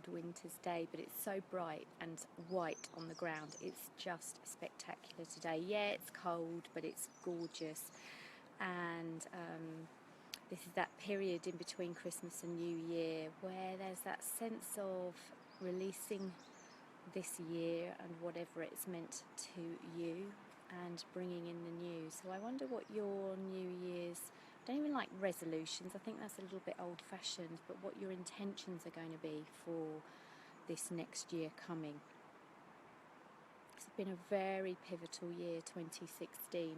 cold winter's day, but it's so bright and white on the ground. It's just spectacular today. Yeah, it's cold, but it's gorgeous. And this is that period in between Christmas and New Year where there's that sense of releasing this year and whatever it's meant to you and bringing in the new. So I wonder what your New Year's, I don't even like resolutions, I think that's a little bit old-fashioned, but what your intentions are going to be for this next year coming. It's been a very pivotal year, 2016.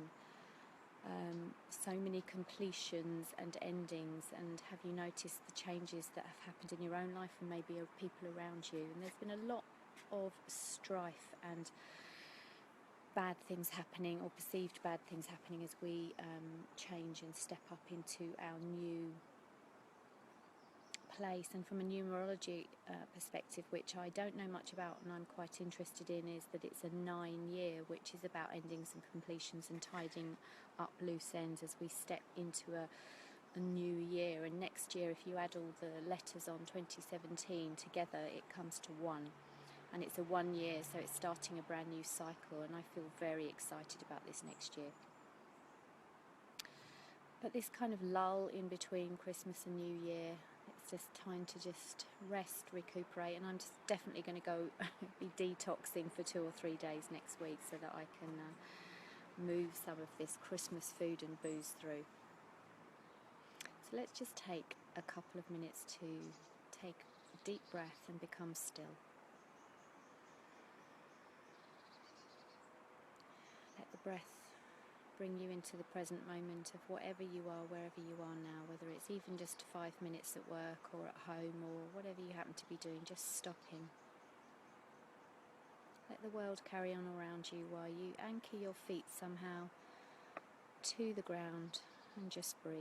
So many completions and endings, and have you noticed the changes that have happened in your own life and maybe of people around you? And there's been a lot of strife and bad things happening, or perceived bad things happening, as we change and step up into our new place. And from a numerology perspective, which I don't know much about and I'm quite interested in, is that it's a 9-year, which is about endings and completions and tidying up loose ends as we step into a new year. And next year, if you add all the letters on 2017 together, it comes to 1. And it's a 1 year, so it's starting a brand new cycle, and I feel very excited about this next year. But this kind of lull in between Christmas and New Year, it's just time to just rest, recuperate, and I'm just definitely going to go be detoxing for 2 or 3 days next week so that I can move some of this Christmas food and booze through. So let's just take a couple of minutes to take a deep breath and become still. Let the breath bring you into the present moment of whatever you are, wherever you are now, whether it's even just 5 minutes at work or at home or whatever you happen to be doing, just stopping. Let the world carry on around you while you anchor your feet somehow to the ground and just breathe.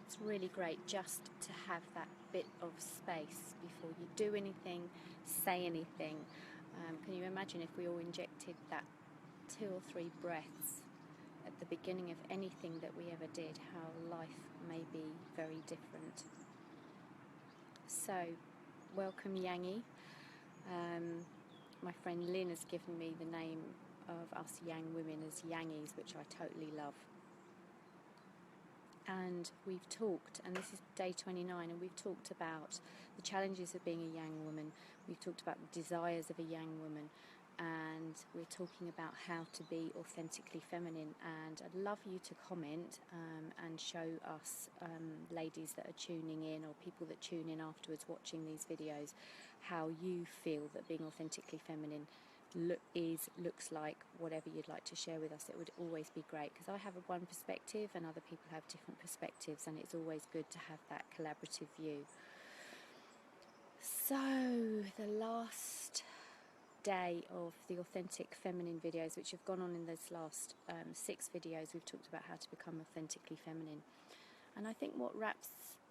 It's really great just to have that bit of space before you do anything, say anything. Can you imagine if we all injected that 2 or 3 breaths at the beginning of anything that we ever did, how life may be very different. So, welcome Yangi. My friend Lynn has given me the name of us Yang women as Yangis, which I totally love. And we've talked, and this is day 29, and we've talked about the challenges of being a Yang woman. We've talked about the desires of a Yang woman, and we're talking about how to be authentically feminine. And I'd love you to comment and show us, ladies that are tuning in, or people that tune in afterwards watching these videos, how you feel that being authentically feminine looks like. Whatever you'd like to share with us, it would always be great, because I have one perspective and other people have different perspectives, and it's always good to have that collaborative view. So the last day of the authentic feminine videos, which have gone on in those last 6 videos, we've talked about how to become authentically feminine, and I think what wraps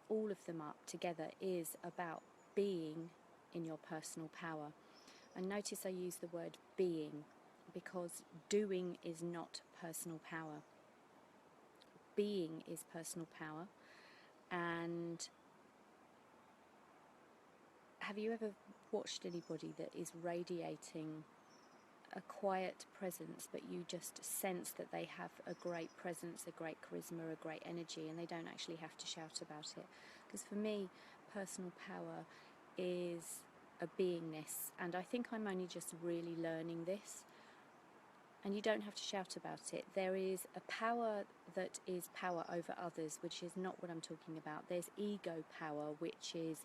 all of them up together is about being in your personal power. And notice I use the word being, because doing is not personal power. Being is personal power. And have you ever watched anybody that is radiating a quiet presence, but you just sense that they have a great presence, a great charisma, a great energy, and they don't actually have to shout about it? Because for me, personal power is a beingness, and I think I'm only just really learning this, and you don't have to shout about it. There is a power that is power over others, which is not what I'm talking about. There's ego power, which is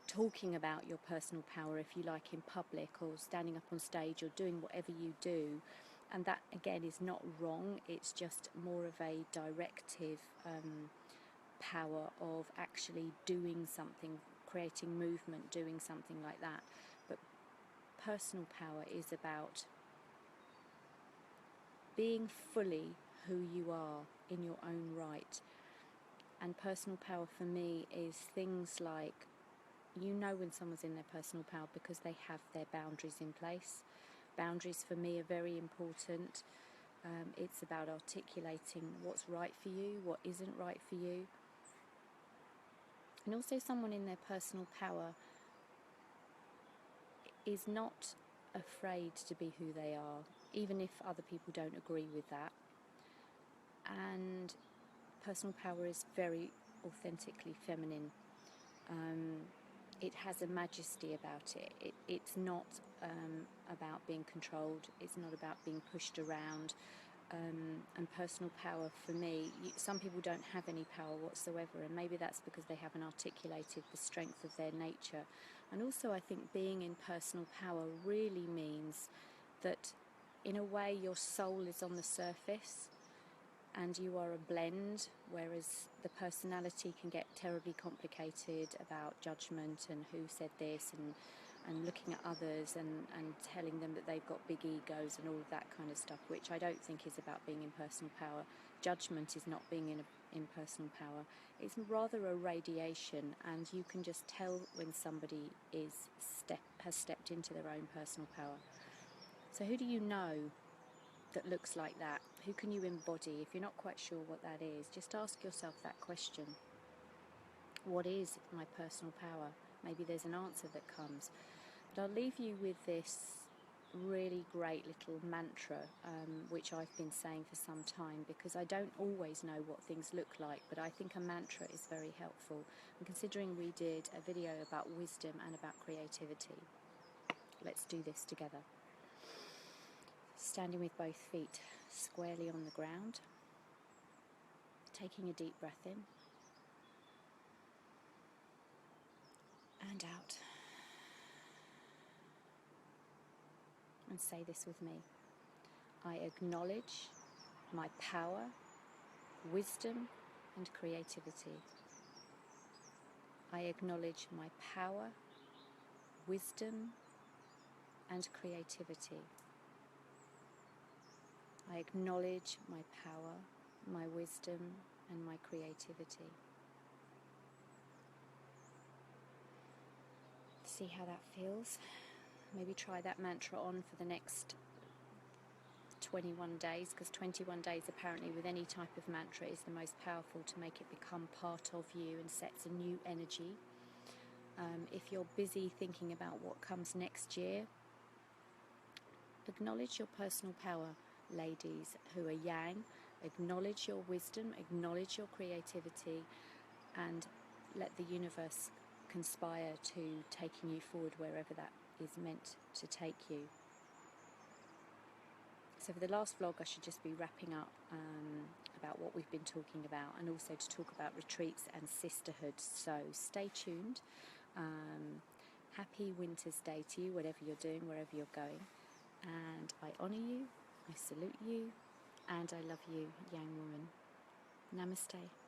talking about your personal power, if you like, in public, or standing up on stage, or doing whatever you do And that again is not wrong, it's just more of a directive power of actually doing something, creating movement, doing something like that. But personal power is about being fully who you are in your own right. And personal power for me is things like, you know when someone's in their personal power because they have their boundaries in place. Boundaries for me are very important. It's about articulating what's right for you, what isn't right for you. And also someone in their personal power is not afraid to be who they are, even if other people don't agree with that. And personal power is very authentically feminine. It has a majesty about it. It's not about being controlled. It's not about being pushed around. And personal power for me, some people don't have any power whatsoever, and maybe that's because they haven't articulated the strength of their nature. And also I think being in personal power really means that in a way your soul is on the surface and you are a blend, whereas the personality can get terribly complicated about judgment and who said this and looking at others and telling them that they've got big egos and all of that kind of stuff, which I don't think is about being in personal power. Judgment is not being in personal power. It's rather a radiation, and you can just tell when somebody has stepped into their own personal power. So who do you know that looks like that? Who can you embody? If you're not quite sure what that is, just ask yourself that question. What is my personal power? Maybe there's an answer that comes. But I'll leave you with this really great little mantra, which I've been saying for some time, because I don't always know what things look like, but I think a mantra is very helpful. And considering we did a video about wisdom and about creativity, let's do this together. Standing with both feet squarely on the ground, taking a deep breath in and out. And say this with me. I acknowledge my power, wisdom, and creativity. I acknowledge my power, wisdom, and creativity. I acknowledge my power, my wisdom, and my creativity. See how that feels? Maybe try that mantra on for the next 21 days, because 21 days apparently with any type of mantra is the most powerful to make it become part of you and sets a new energy. If you're busy thinking about what comes next year, acknowledge your personal power, ladies who are yang. Acknowledge your wisdom, acknowledge your creativity, and let the universe conspire to taking you forward wherever that is meant to take you. So for the last vlog I should just be wrapping up about what we've been talking about, and also to talk about retreats and sisterhood. So stay tuned. Happy Winter's Day to you, whatever you're doing, wherever you're going. And I honour you, I salute you, and I love you, Yang woman. Namaste.